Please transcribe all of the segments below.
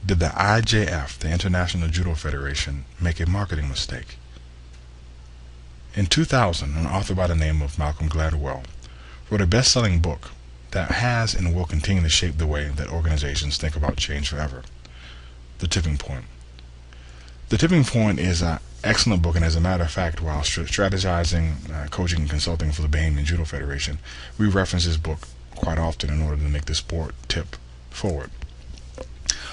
Did the IJF, the International Judo Federation, make a marketing mistake? In 2000, an author by the name of Malcolm Gladwell wrote a best-selling book that has and will continue to shape the way that organizations think about change forever. The Tipping Point. The Tipping Point is an excellent book, and as a matter of fact, while strategizing, coaching, and consulting for the Bahamian Judo Federation, we reference this book quite often in order to make the sport tip forward.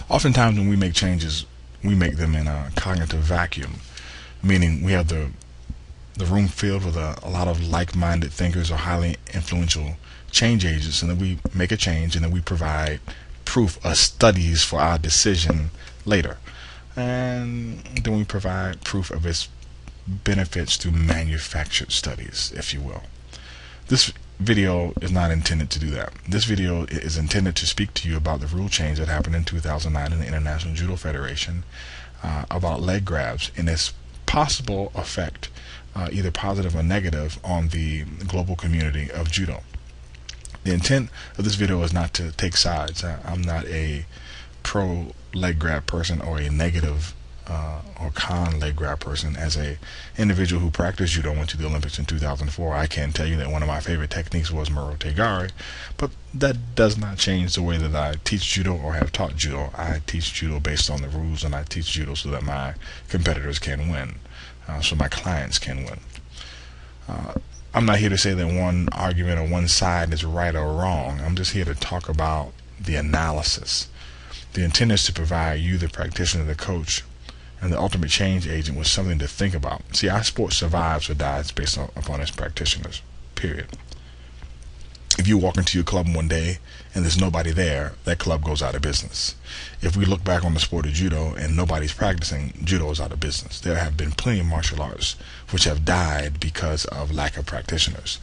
Oftentimes when we make changes, we make them in a cognitive vacuum, meaning we have the room filled with a lot of like-minded thinkers or highly influential change agents, and then we make a change and then we provide proof of studies for our decision later, and then we provide proof of its benefits through manufactured studies, if you will. This video is not intended to do that. This video is intended to speak to you about the rule change that happened in 2009 in the International Judo Federation about leg grabs and its possible effect, either positive or negative, on the global community of judo. The intent of this video is not to take sides. I'm not a pro leg grab person or a negative or con leg grab person. As a individual who practiced judo and went to the Olympics in 2004, I can tell you that one of my favorite techniques was Morote Gari, but that does not change the way that I teach judo or have taught judo. I teach judo based on the rules, and I teach judo so that my competitors can win, so my clients can win. I'm not here to say that one argument or one side is right or wrong. I'm just here to talk about the analysis. The intent is to provide you, the practitioner, the coach, and the ultimate change agent, with something to think about. See, our sport survives or dies based upon its practitioners, period. If you walk into your club one day and there's nobody there, that club goes out of business. If we look back on the sport of judo and nobody's practicing, judo is out of business. There have been plenty of martial arts which have died because of lack of practitioners.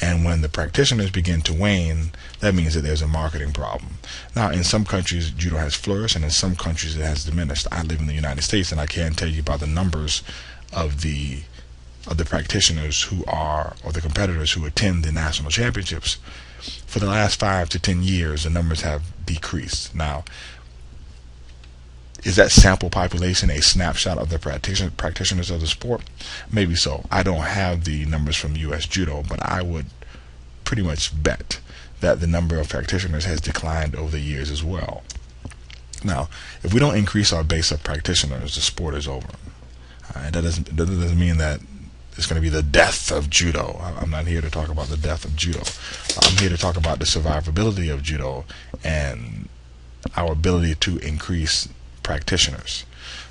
And when the practitioners begin to wane, that means that there's a marketing problem. Now, in some countries, judo has flourished, and in some countries it has diminished. I live in the United States, and I can tell you about the numbers of the practitioners who are, or the competitors who attend the national championships. For the last 5 to 10 years, the numbers have decreased. Now, is that sample population a snapshot of the practitioners of the sport? Maybe so. I don't have the numbers from U.S. Judo, but I would pretty much bet that the number of practitioners has declined over the years as well. Now, if we don't increase our base of practitioners, the sport is over. That doesn't mean that it's going to be the death of judo. I'm not here to talk about the death of judo. I'm here to talk about the survivability of judo and our ability to increase practitioners.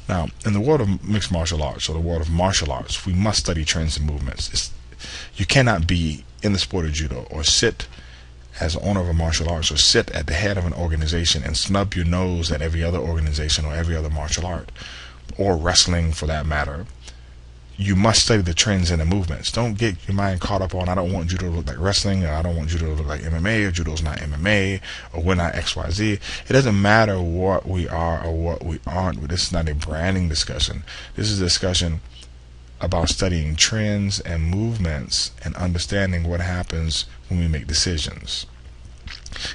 Now, in the world of mixed martial arts, or the world of martial arts, we must study trends and movements. You cannot be in the sport of judo or sit as an owner of a martial arts or sit at the head of an organization and snub your nose at every other organization or every other martial art, or wrestling for that matter. You must study the trends and the movements. Don't get your mind caught up on, I don't want judo to look like wrestling, or I don't want judo to look like MMA, or judo's not MMA, or we're not XYZ. It doesn't matter what we are or what we aren't. This is not a branding discussion. This is a discussion about studying trends and movements and understanding what happens when we make decisions.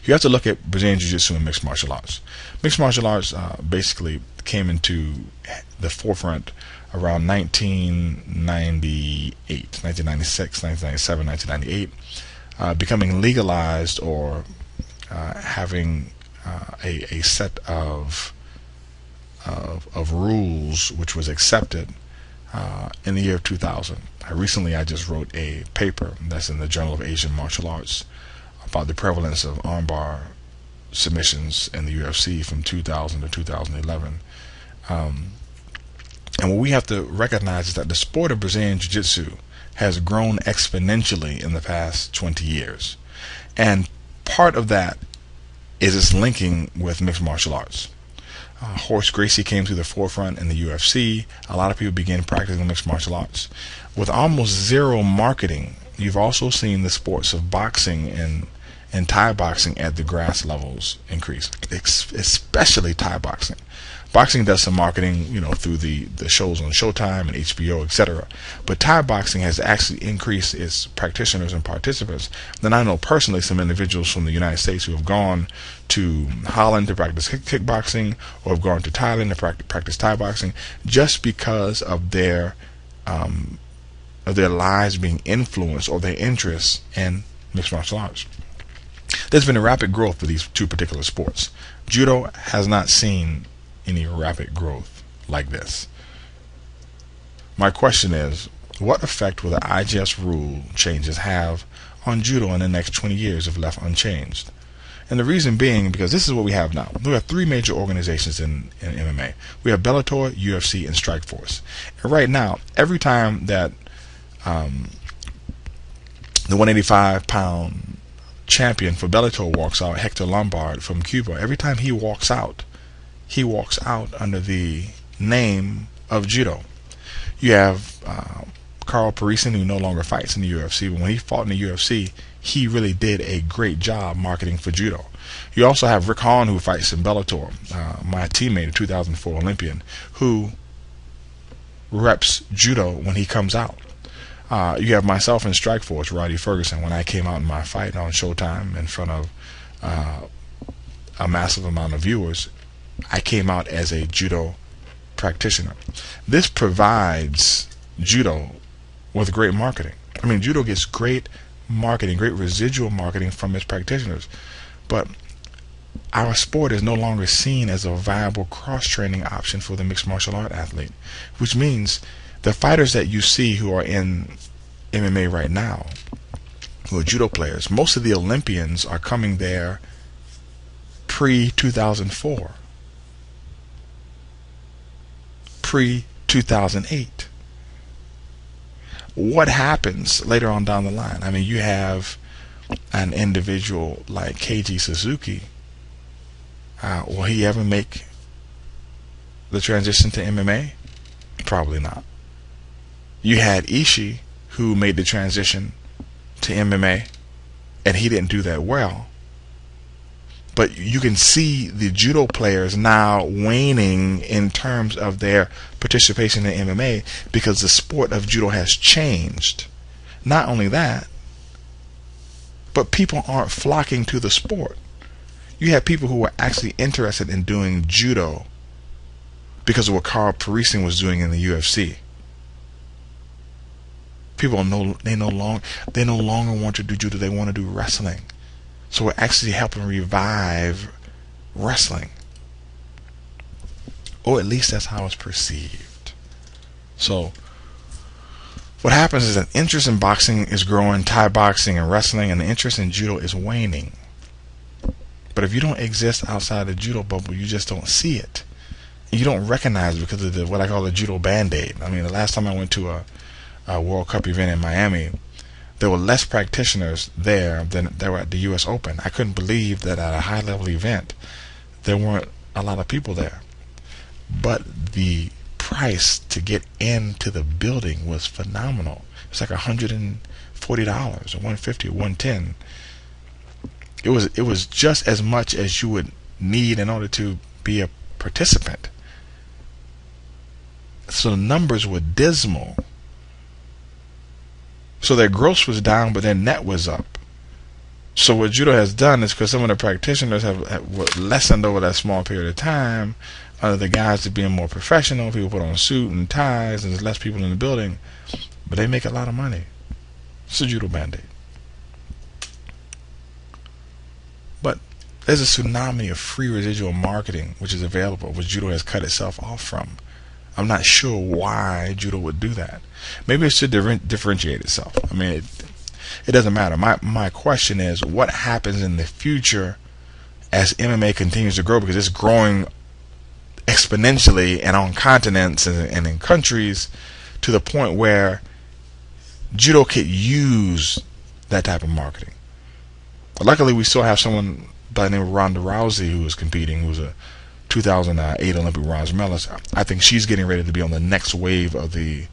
You have to look at Brazilian Jiu-Jitsu and mixed martial arts. Mixed martial arts basically came into the forefront around 1998, 1996, 1997, 1998, becoming legalized, or having a set of rules which was accepted in the year of 2000. Recently, I just wrote a paper that's in the Journal of Asian Martial Arts about the prevalence of armbar submissions in the UFC from 2000 to 2011. And what we have to recognize is that the sport of Brazilian Jiu-Jitsu has grown exponentially in the past 20 years. And part of that is its linking with mixed martial arts. Horace Gracie came to the forefront in the UFC. A lot of people began practicing mixed martial arts. With almost zero marketing, you've also seen the sports of boxing and and Thai boxing at the grass levels increase, especially Thai boxing. Boxing does some marketing, through the shows on Showtime and HBO, etc. But Thai boxing has actually increased its practitioners and participants. Then I know personally some individuals from the United States who have gone to Holland to practice kickboxing, or have gone to Thailand to practice Thai boxing, just because of their lives being influenced, or their interests in mixed martial arts. There's been a rapid growth for these two particular sports. Judo has not seen any rapid growth like this. My question is, what effect will the IJF rule changes have on Judo in the next 20 years if left unchanged? And the reason being, because this is what we have now. We have three major organizations in MMA. We have Bellator, UFC, and Strikeforce. And right now, every time that the 185-pound champion for Bellator walks out, Hector Lombard from Cuba, every time he walks out under the name of Judo. You have Carl Parison, who no longer fights in the UFC, but when he fought in the UFC, he really did a great job marketing for Judo. You also have Rick Hahn, who fights in Bellator, my teammate, a 2004 Olympian, who reps Judo when he comes out. You have myself in Strikeforce, Rhadi Ferguson. When I came out in my fight on Showtime in front of a massive amount of viewers, I came out as a Judo practitioner. This provides Judo with great marketing. I mean, Judo gets great marketing, great residual marketing from its practitioners. But our sport is no longer seen as a viable cross-training option for the mixed martial art athlete, which means the fighters that you see who are in MMA right now, who are Judo players, most of the Olympians are coming there pre-2004. Pre-2008. What happens later on down the line? I mean, you have an individual like Keiji Suzuki. Will he ever make the transition to MMA? Probably not. You had Ishii, who made the transition to MMA, and he didn't do that well. But you can see the Judo players now waning in terms of their participation in MMA because the sport of Judo has changed. Not only that, but people aren't flocking to the sport. You have people who were actually interested in doing Judo because of what Carl Parison was doing in the UFC. People they no longer want to do Judo, they want to do wrestling. So we're actually helping revive wrestling. Or at least that's how it's perceived. So what happens is that interest in boxing is growing, Thai boxing and wrestling, and the interest in Judo is waning. But if you don't exist outside the Judo bubble, you just don't see it. You don't recognize it because of what I call the Judo Band-Aid. I mean, the last time I went to a World Cup event in Miami, there were less practitioners there than there were at the U.S. Open. I couldn't believe that at a high-level event there weren't a lot of people there. But the price to get into the building was phenomenal. It's like $140 or $150 or $110. It was just as much as you would need in order to be a participant. So the numbers were dismal. So their gross was down, but their net was up. So what Judo has done is, because some of the practitioners have lessened over that small period of time, the guys are being more professional. People put on suit and ties, and there's less people in the building, but they make a lot of money. It's a Judo Band-Aid. But there's a tsunami of free residual marketing which is available, which Judo has cut itself off from. I'm not sure why Judo would do that. Maybe it should differentiate itself. I mean, it doesn't matter. My question is, what happens in the future as MMA continues to grow? Because it's growing exponentially and on continents and in countries to the point where Judo could use that type of marketing. But luckily, we still have someone by the name of Ronda Rousey who is competing, who's a 2008 Olympic bronze medalist. I think she's getting ready to be on the next wave of the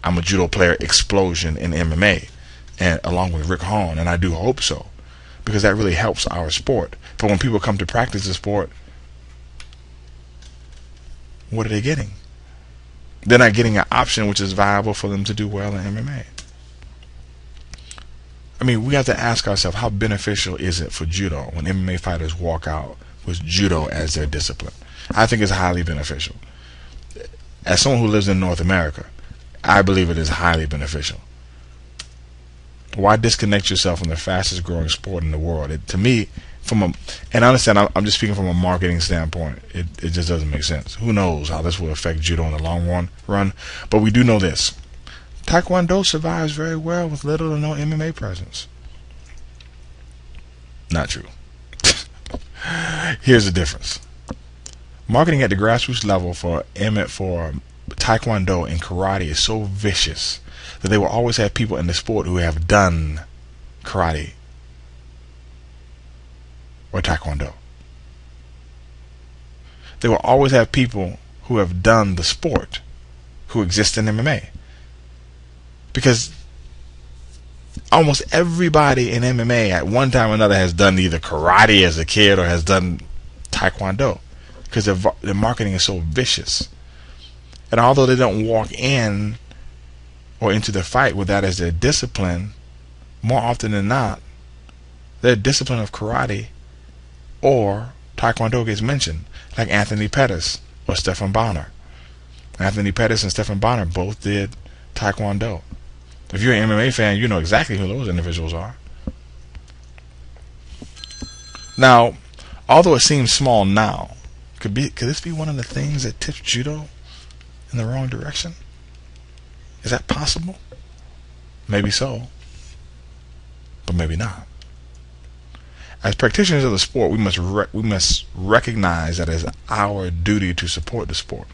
I'm a Judo player explosion in MMA, and along with Rick Hahn, and I do hope so, because that really helps our sport. But when people come to practice the sport, what are they getting? They're not getting an option which is viable for them to do well in MMA. I mean, we have to ask ourselves, how beneficial is it for judo when MMA fighters walk out with judo as their discipline? I think it's highly beneficial. As someone who lives in North America, I believe it is highly beneficial. Why disconnect yourself from the fastest growing sport in the world? To me, and I understand, I'm just speaking from a marketing standpoint, it just doesn't make sense. Who knows how this will affect judo in the long run, but we do know this. Taekwondo survives very well with little or no MMA presence. Not true. Here's the difference. Marketing at the grassroots level for Taekwondo and karate is so vicious that they will always have people in the sport who have done karate or Taekwondo. They will always have people who have done the sport who exist in MMA. Because almost everybody in MMA at one time or another has done either karate as a kid or has done Taekwondo, because their marketing is so vicious. And although they don't walk in or into the fight with that as their discipline, more often than not, their discipline of karate or Taekwondo gets mentioned, like Anthony Pettis or Stephan Bonner. Anthony Pettis and Stephan Bonner both did Taekwondo. If you're an MMA fan, you know exactly who those individuals are. Now, although it seems small now, could this be one of the things that tips judo in the wrong direction? Is that possible? Maybe so, but maybe not. As practitioners of the sport, we must recognize that it is our duty to support the sport.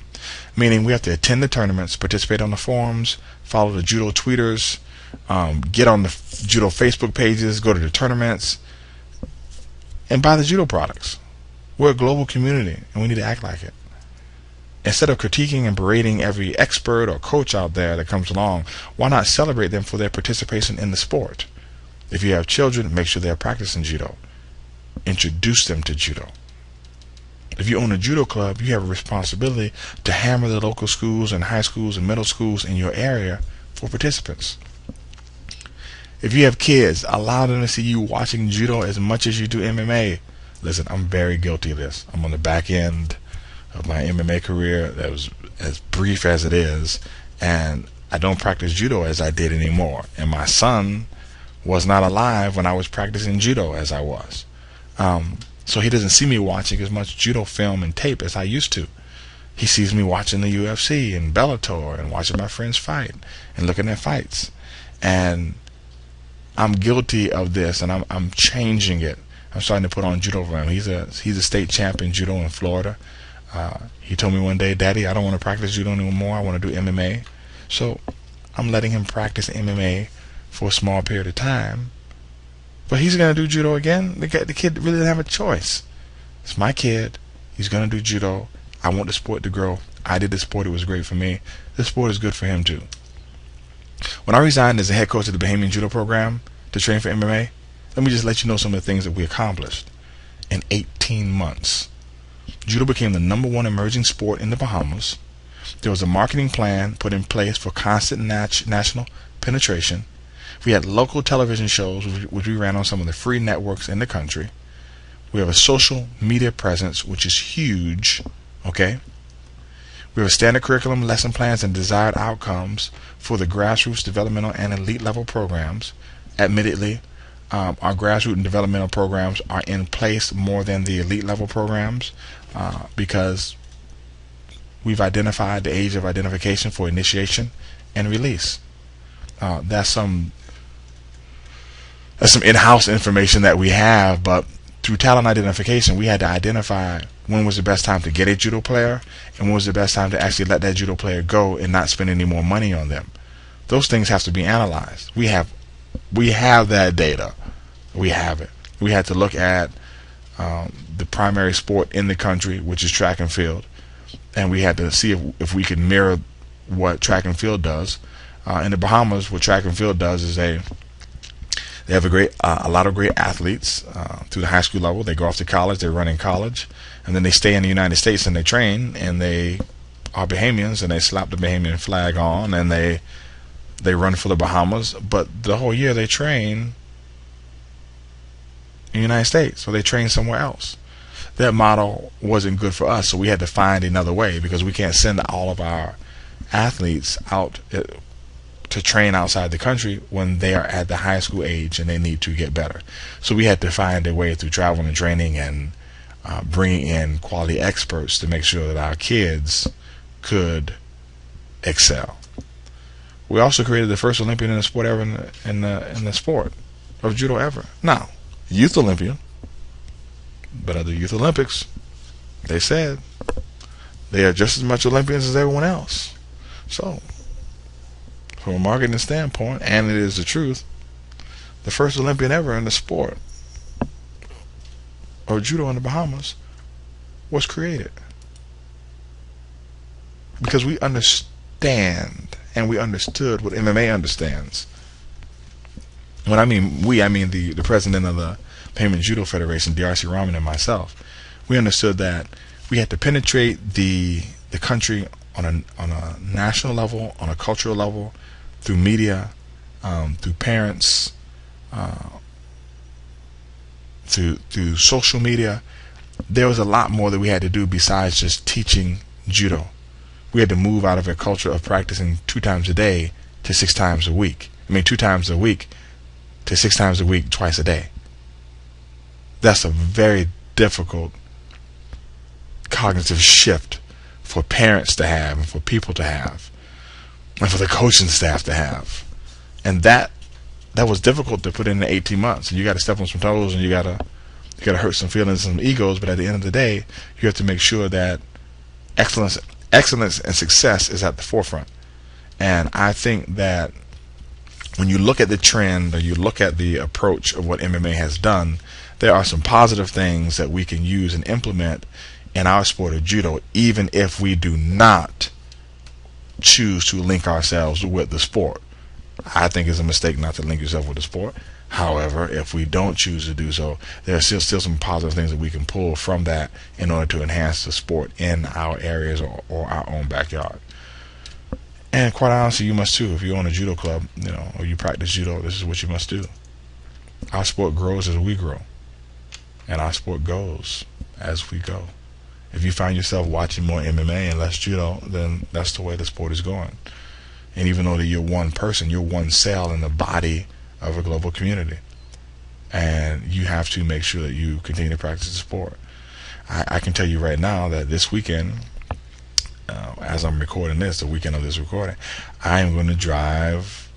Meaning we have to attend the tournaments, participate on the forums, follow the judo tweeters, get on the judo Facebook pages, go to the tournaments, and buy the judo products. We're a global community, and we need to act like it. Instead of critiquing and berating every expert or coach out there that comes along, why not celebrate them for their participation in the sport? If you have children, make sure they're practicing judo. Introduce them to judo. If you own a judo club, you have a responsibility to hammer the local schools and high schools and middle schools in your area for participants. If you have kids, allow them to see you watching judo as much as you do MMA. Listen, I'm very guilty of this. I'm on the back end of my MMA career that was as brief as it is, and I don't practice judo as I did anymore. And my son was not alive when I was practicing judo as I was. So he doesn't see me watching as much judo film and tape as I used to. He sees me watching the UFC and Bellator and watching my friends fight and looking at fights. And I'm guilty of this, and I'm changing it. I'm starting to put on judo for him. He's a state champ in judo in Florida. He told me one day, "Daddy, I don't want to practice judo anymore. I want to do MMA." So I'm letting him practice MMA for a small period of time. But he's going to do judo again. The kid really didn't have a choice. It's my kid. He's going to do judo. I want the sport to grow. I did the sport. It was great for me. This sport is good for him too. When I resigned as the head coach of the Bahamian Judo program to train for MMA, let me just let you know some of the things that we accomplished. In 18 months, judo became the #1 emerging sport in the Bahamas. There was a marketing plan put in place for constant national penetration. We had local television shows which we ran on some of the free networks in the country. We have a social media presence which is huge. Okay, we have a standard curriculum, lesson plans, and desired outcomes for the grassroots, developmental, and elite level programs. Admittedly, our grassroots and developmental programs are in place more than the elite level programs because we've identified the age of identification for initiation and release. That's some in-house information that we have, but through talent identification, we had to identify when was the best time to get a judo player and when was the best time to actually let that judo player go and not spend any more money on them. Those things have to be analyzed. We have that data. We have it. We had to look at the primary sport in the country, which is track and field, and we had to see if we could mirror what track and field does. In the Bahamas, what track and field does is They have a lot of great athletes through the high school level. They go off to college, they run in college, and then they stay in the United States and they train, and they are Bahamians, and they slap the Bahamian flag on, and they run for the Bahamas. But the whole year they train in the United States, or they train somewhere else. That model wasn't good for us, so we had to find another way, because we can't send all of our athletes out to train outside the country when they are at the high school age and they need to get better. So we had to find a way through travel and training and bringing in quality experts to make sure that our kids could excel. We also created the first Olympian in the sport ever in the sport of judo ever. Now, youth Olympian, but at the Youth Olympics, they said they are just as much Olympians as everyone else. So, from a marketing standpoint, and it is the truth, the first Olympian ever in the sport of judo in the Bahamas was created. Because we understand, and we understood what MMA understands. When I mean we, I mean the president of the Payment Judo Federation, DRC Rahman, and myself. We understood that we had to penetrate the country on a national level, on a cultural level, through media, through parents, through social media. There was a lot more that we had to do besides just teaching judo. We had to move out of a culture of practicing 2 times a day to 6 times a week. 2 times a week to 6 times a week, twice a day. That's a very difficult cognitive shift for parents to have, and for people to have, and for the coaching staff to have. And that was difficult to put in 18 months. And you got to step on some toes, and you got to hurt some feelings and some egos. But at the end of the day, you have to make sure that excellence and success is at the forefront. And I think that when you look at the trend, or you look at the approach of what MMA has done, there are some positive things that we can use and implement in our sport of judo, even if we do not choose to link ourselves with the sport. I think it's a mistake not to link yourself with the sport. However, if we don't choose to do so, there are still some positive things that we can pull from that in order to enhance the sport in our areas or our own backyard. And quite honestly, you must too. If you own a judo club, or you practice judo, this is what you must do. Our sport grows as we grow, and our sport goes as we go. If you find yourself watching more MMA and less judo, then that's the way the sport is going. And even though that you're one person, you're one cell in the body of a global community, and you have to make sure that you continue to practice the sport. I can tell you right now that this weekend, as I'm recording this, the weekend of this recording, I am going to drive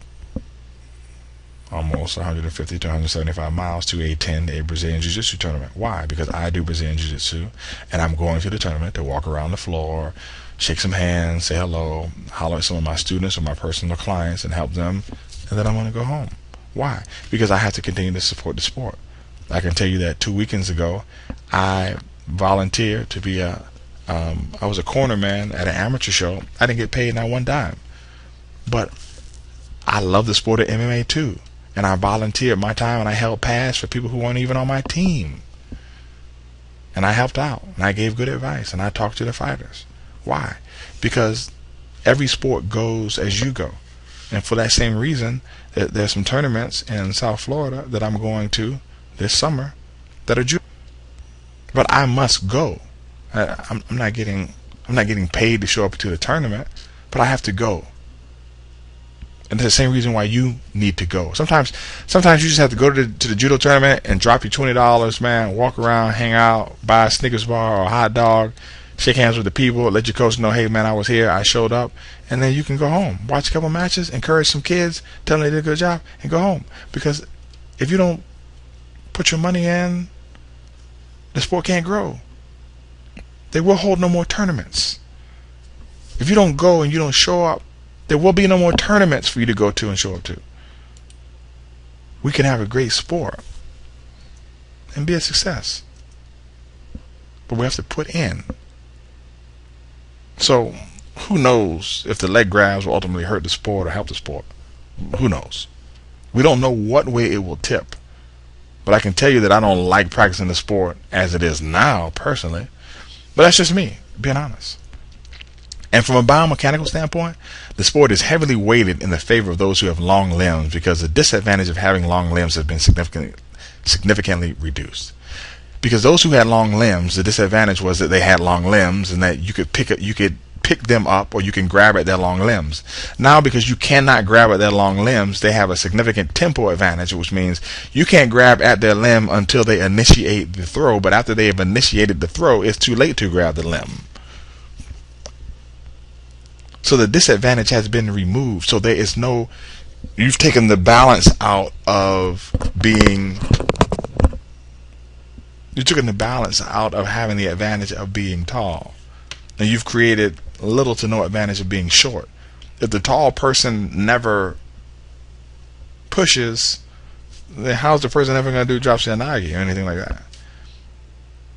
almost 150 to 175 miles to a 10-day Brazilian Jiu-Jitsu tournament. Why? Because I do Brazilian Jiu-Jitsu, and I'm going to the tournament to walk around the floor, shake some hands, say hello, holler at some of my students or my personal clients and help them, and then I'm going to go home. Why? Because I have to continue to support the sport. I can tell you that 2 weekends ago, I volunteered to be I was a corner man at an amateur show. I didn't get paid not one dime. But I love the sport of MMA too. And I volunteered my time, and I held pads for people who weren't even on my team. And I helped out, and I gave good advice, and I talked to the fighters. Why? Because every sport goes as you go. And for that same reason, there's some tournaments in South Florida that I'm going to this summer that are judo. But I must go. I'm not getting paid to show up to the tournament, but I have to go. And it's the same reason why you need to go. Sometimes you just have to go to the judo tournament and drop your $20, man, walk around, hang out, buy a Snickers bar or a hot dog, shake hands with the people, let your coach know, hey man, I was here, I showed up, and then you can go home, watch a couple matches, encourage some kids, tell them they did a good job, and go home. Because if you don't put your money in, the sport can't grow. They will hold no more tournaments. If you don't go and you don't show up, there will be no more tournaments for you to go to and show up to. We can have a great sport and be a success, but we have to put in. So who knows if the leg grabs will ultimately hurt the sport or help the sport? Who knows? We don't know what way it will tip. But I can tell you that I don't like practicing the sport as it is now, personally. But that's just me, being honest. And from a biomechanical standpoint, the sport is heavily weighted in the favor of those who have long limbs, because the disadvantage of having long limbs has been significantly reduced. Because those who had long limbs, the disadvantage was that they had long limbs and that you could pick them up, or you can grab at their long limbs. Now, because you cannot grab at their long limbs, they have a significant tempo advantage, which means you can't grab at their limb until they initiate the throw, but after they have initiated the throw, it's too late to grab the limb. So the disadvantage has been removed. So there is no, you've taken the balance out of being, you've taken the balance out of having the advantage of being tall. And you've created little to no advantage of being short. If the tall person never pushes, then how's the person ever going to do drop shanagi or anything like that?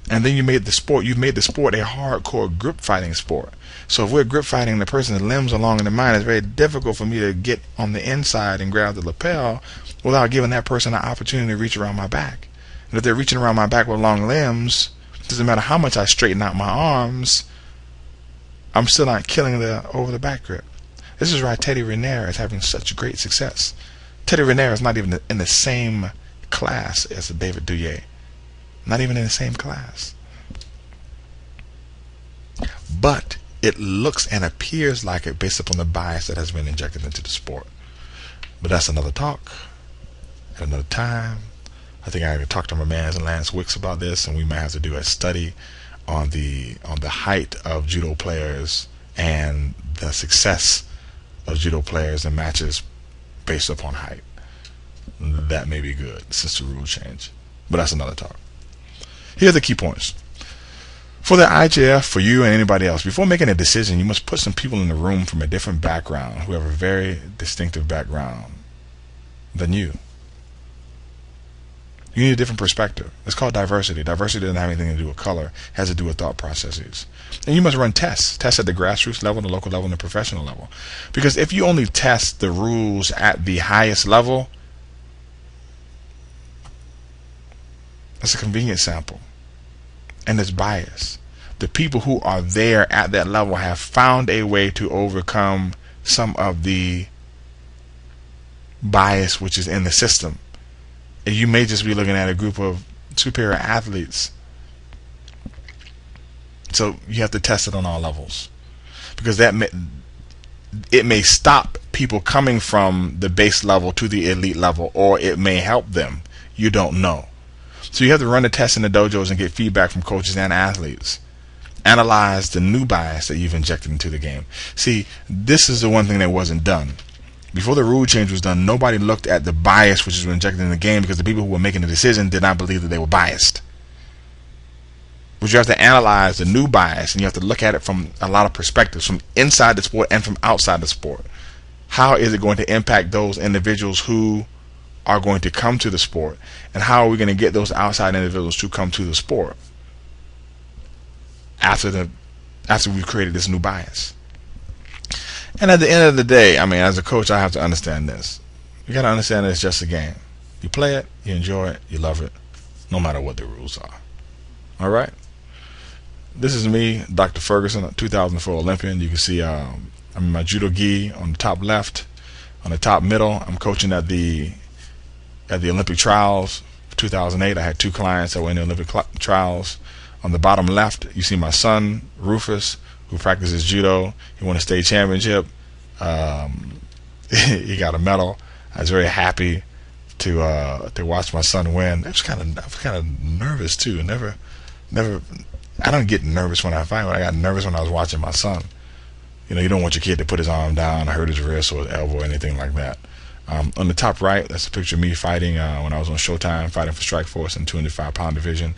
And then you've made the sport a hardcore grip fighting sport. So if we're grip fighting the person's limbs are longer than mine, it's very difficult for me to get on the inside and grab the lapel without giving that person an opportunity to reach around my back. And if they're reaching around my back with long limbs, it doesn't matter how much I straighten out my arms, I'm still not killing the over the back grip. This is why Teddy Riner is having such great success. Teddy Riner is not even in the same class as David Douillet. Not even in the same class. But it looks and appears like it based upon the bias that has been injected into the sport. But that's another talk at another time. I think I can talk to my man Lance Wicks about this, and we might have to do a study on the height of judo players and the success of judo players in matches based upon height. That may be good since the rule change. But that's another talk. Here are the key points. For the IJF, for you and anybody else, before making a decision, you must put some people in the room from a different background, who have a very distinctive background than you. You need a different perspective. It's called diversity. Diversity doesn't have anything to do with color. It has to do with thought processes. And you must run tests at the grassroots level, the local level, and the professional level. Because if you only test the rules at the highest level, it's a convenient sample. And it's bias. The people who are there at that level have found a way to overcome some of the bias which is in the system. And you may just be looking at a group of superior athletes. So you have to test it on all levels. Because it may stop people coming from the base level to the elite level, or it may help them. You don't know. So you have to run the tests in the dojos and get feedback from coaches and athletes. Analyze the new bias that you've injected into the game. See, this is the one thing that wasn't done. Before the rule change was done, nobody looked at the bias which was injected in the game, because the people who were making the decision did not believe that they were biased. But you have to analyze the new bias, and you have to look at it from a lot of perspectives, from inside the sport and from outside the sport. How is it going to impact those individuals who are going to come to the sport, and how are we going to get those outside individuals to come to the sport after we've created this new bias? And at the end of the day, I mean, as a coach, I have to understand this. You got to understand that it's just a game. You play it, you enjoy it, you love it, no matter what the rules are. All right? This is me, Dr. Ferguson, 2004 Olympian. You can see I'm in my judo gi on the top left. On the top middle, I'm coaching at the Olympic trials. 2008, I had 2 clients that were in the Olympic trials. On the bottom left, you see my son, Rufus, who practices judo. He won a state championship. He got a medal. I was very happy to watch my son win. I was kind of nervous too. I don't get nervous when I fight, but I got nervous when I was watching my son. You know, you don't want your kid to put his arm down, or hurt his wrist or his elbow or anything like that. On the top right, that's a picture of me fighting when I was on Showtime, fighting for Strikeforce in 205-pound division.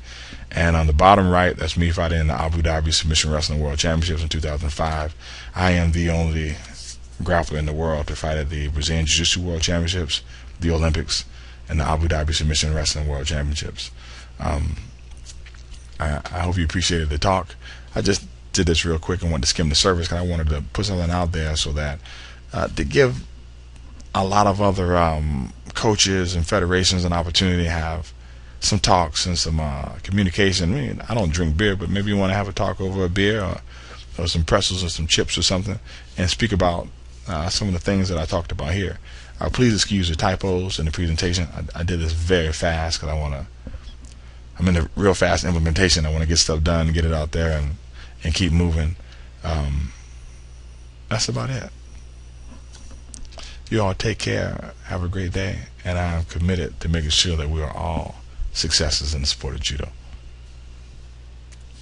And on the bottom right, that's me fighting in the Abu Dhabi Submission Wrestling World Championships in 2005. I am the only grappler in the world to fight at the Brazilian Jiu-Jitsu World Championships, the Olympics, and the Abu Dhabi Submission Wrestling World Championships. I hope you appreciated the talk. I just did this real quick and wanted to skim the surface, because I wanted to put something out there so that to give a lot of other coaches and federations an opportunity to have some talks and some communication. I mean, I don't drink beer, but maybe you want to have a talk over a beer, or some pretzels or some chips or something, and speak about some of the things that I talked about here. Please excuse the typos in the presentation. I did this very fast because I'm in a real fast implementation. I want to get stuff done, get it out there, and keep moving. That's about it. You all take care. Have a great day. And I'm committed to making sure that we are all successes in the sport of judo.